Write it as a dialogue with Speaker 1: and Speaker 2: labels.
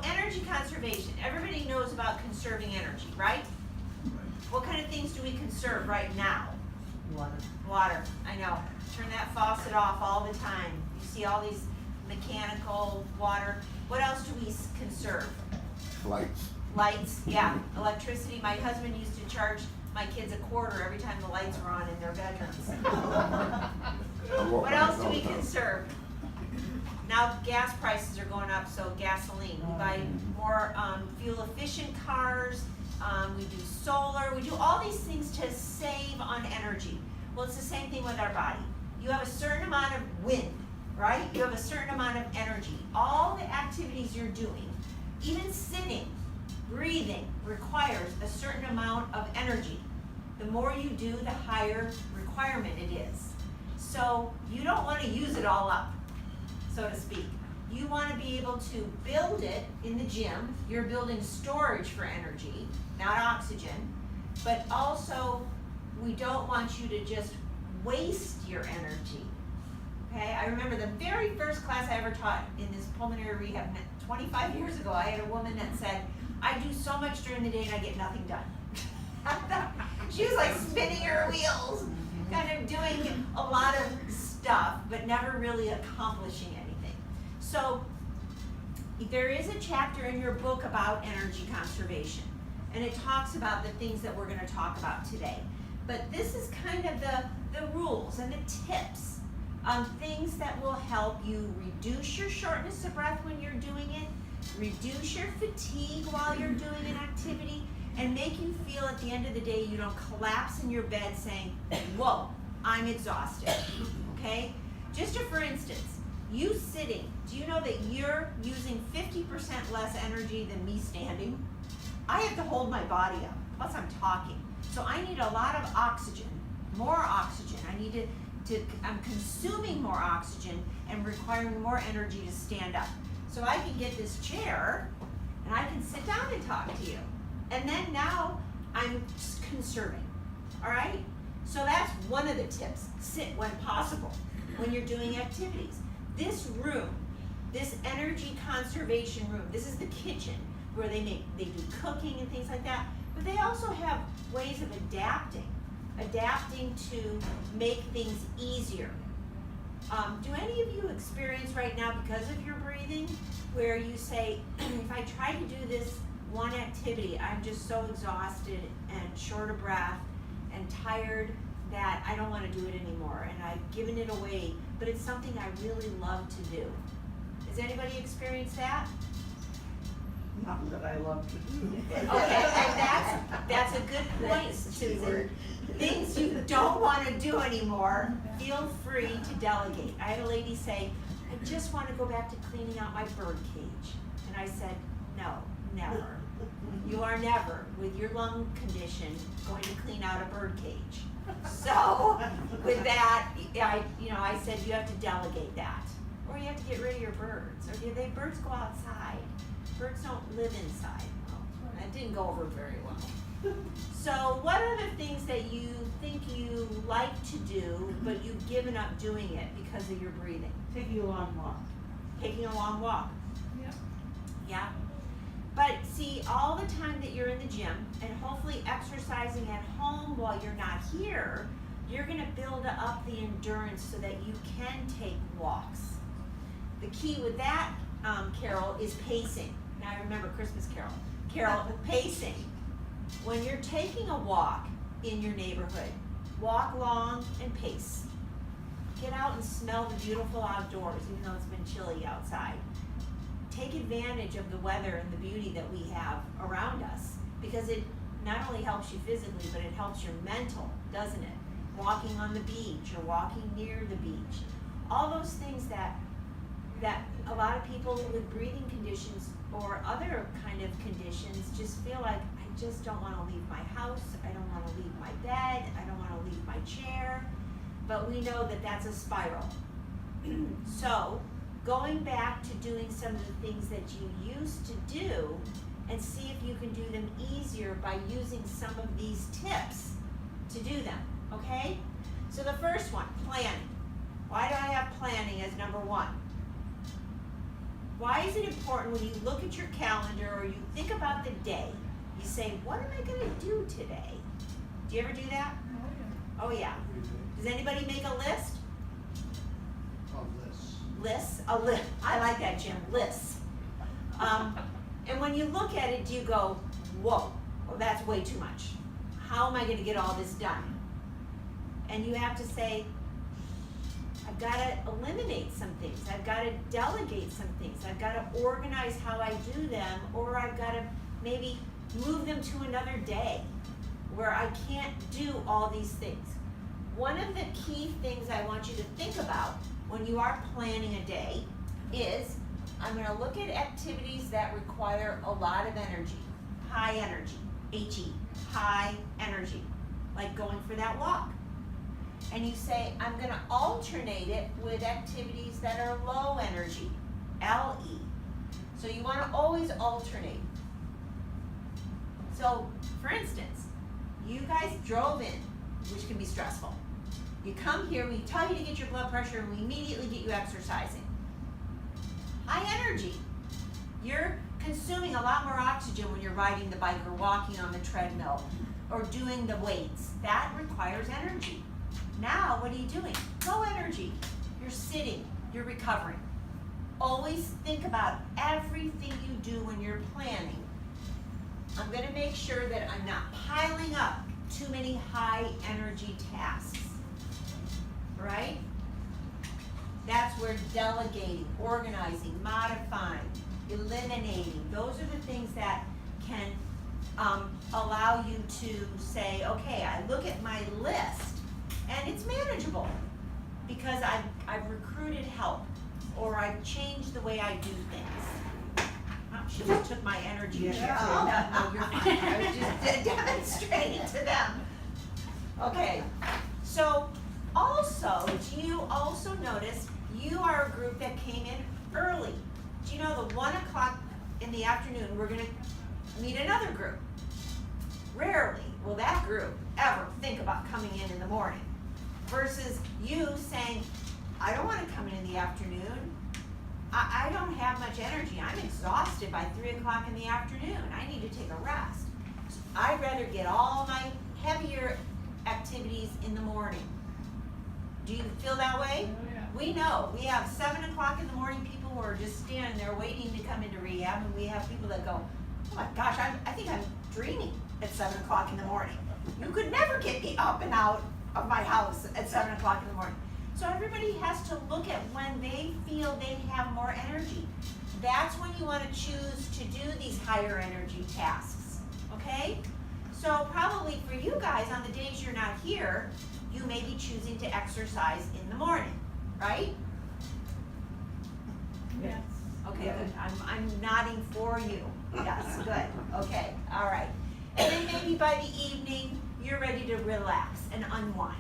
Speaker 1: energy conservation. Everybody knows about conserving energy, right? What kind of things do we conserve right now?
Speaker 2: Water.
Speaker 1: Water, I know. Turn that faucet off all the time. You see all these mechanical water. What else do we conserve?
Speaker 3: Lights.
Speaker 1: Lights, yeah. Electricity. My husband used to charge my kids $0.25 every time the lights were on in their bedrooms. What else do we conserve? Now gas prices are going up, so gasoline. We buy more fuel efficient cars. We do solar. We do all these things to save on energy. Well, it's the same thing with our body. You have a certain amount of wind, right? You have a certain amount of energy. All the activities you're doing, even sitting, breathing, requires a certain amount of energy. The more you do, the higher requirement it is. So you don't want to use it all up, so to speak. You want to be able to build it in the gym. You're building storage for energy, not oxygen. But also, we don't want you to just waste your energy. Okay, I remember the very first class I ever taught in this pulmonary rehab 25 years ago. I had a woman that said, I do so much during the day and I get nothing done. She was like spinning her wheels, kind of doing a lot of stuff, but never really accomplishing anything. So there is a chapter in your book about energy conservation, and it talks about the things that we're going to talk about today. But this is kind of the rules and the tips on things that will help you reduce your shortness of breath when you're doing it, reduce your fatigue while you're doing an activity, and make you feel at the end of the day you don't collapse in your bed saying, whoa, I'm exhausted, okay? Just for instance, you sitting, do you know that you're using 50% less energy than me standing? I have to hold my body up, plus I'm talking. So I need a lot of oxygen, more oxygen. I'm consuming more oxygen and requiring more energy to stand up. So I can get this chair and I can sit down and talk to you. And then now I'm conserving, all right? So that's one of the tips. Sit when possible, when you're doing activities. This room, this energy conservation room, this is the kitchen where they do cooking and things like that, but they also have ways of adapting to make things easier. Do any of you experience right now, because of your breathing, where you say, if I try to do this one activity, I'm just so exhausted and short of breath and tired that I don't want to do it anymore, and I've given it away, but it's something I really love to do. Has anybody experienced that?
Speaker 2: Not that I love to do.
Speaker 1: Okay, and that's a good point, Susan. Things you don't want to do anymore, feel free to delegate. I had a lady say, I just want to go back to cleaning out my bird cage. And I said, no, never. You are never, with your lung condition, going to clean out a bird cage. So, with that, I said you have to delegate that. Or you have to get rid of your birds. Or do birds go outside? Birds don't live inside. Well, that didn't go over very well. So what are the things that you think you like to do, but you've given up doing it because of your breathing?
Speaker 2: Taking a long walk.
Speaker 1: Taking a long walk.
Speaker 2: Yep.
Speaker 1: Yeah. But see, all the time that you're in the gym and hopefully exercising at home while you're not here, you're going to build up the endurance so that you can take walks. The key with that, Carol, is pacing. Now I remember Christmas Carol. Carol, pacing. When you're taking a walk in your neighborhood, walk long and pace. Get out and smell the beautiful outdoors, even though it's been chilly outside. Take advantage of the weather and the beauty that we have around us, because it not only helps you physically, but it helps your mental, doesn't it? Walking on the beach or walking near the beach. All those things that a lot of people with breathing conditions or other kind of conditions just feel like, I just don't want to leave my house, I don't want to leave my bed, I don't want to leave my chair. But we know that that's a spiral. So, going back to doing some of the things that you used to do and see if you can do them easier by using some of these tips to do them, okay? So the first one, planning. Why do I have planning as number one? Why is it important when you look at your calendar or you think about the day, you say, what am I gonna do today? Do you ever do that? Oh yeah. Does anybody make a list? Lists? A list. I like that, Jim. Lists. And when you look at it, do you go, whoa, well, that's way too much. How am I gonna get all this done? And you have to say, I've gotta eliminate some things. I've gotta delegate some things. I've gotta organize how I do them, or I've gotta maybe move them to another day where I can't do all these things. One of the key things I want you to think about when you are planning a day is, I'm gonna look at activities that require a lot of energy, high energy, H-E, high energy, like going for that walk. And you say, I'm gonna alternate it with activities that are low energy, L-E. So you wanna always alternate. So, for instance, you guys drove in, which can be stressful. You come here, we tell you to get your blood pressure, and we immediately get you exercising. High energy. You're consuming a lot more oxygen when you're riding the bike or walking on the treadmill or doing the weights. That requires energy. Now, what are you doing? Low energy. You're sitting, you're recovering. Always think about everything you do when you're planning. I'm gonna make sure that I'm not piling up too many high energy tasks, right? That's where delegating, organizing, modifying, eliminating, those are the things that can allow you to say, okay, I look at my list and it's manageable because I've recruited help or I've changed the way I do things. Oh, she just took my energy.
Speaker 2: Yeah.
Speaker 1: No, you're fine. I was just demonstrating to them. Okay, so also, do you also notice you are a group that came in early? Do you know the 1 o'clock in the afternoon, we're gonna meet another group? Rarely will that group ever think about coming in the morning versus you saying, I don't wanna come in the afternoon. I don't have much energy. I'm exhausted by 3 o'clock in the afternoon. I need to take a rest. So I'd rather get all my heavier activities in the morning. Do you feel that way?
Speaker 3: Oh, yeah.
Speaker 1: We know. We have 7 o'clock in the morning people who are just standing there waiting to come into rehab, and we have people that go, oh my gosh, I think I'm dreaming at 7 o'clock in the morning. You could never get me up and out of my house at 7 o'clock in the morning. So everybody has to look at when they feel they have more energy. That's when you want to choose to do these higher energy tasks, okay? So probably for you guys, on the days you're not here, you may be choosing to exercise in the morning, right?
Speaker 2: Yes.
Speaker 1: Okay,
Speaker 2: Yeah.
Speaker 1: good. I'm nodding for you. Yes, good. Okay, all right. And then maybe by the evening, you're ready to relax and unwind.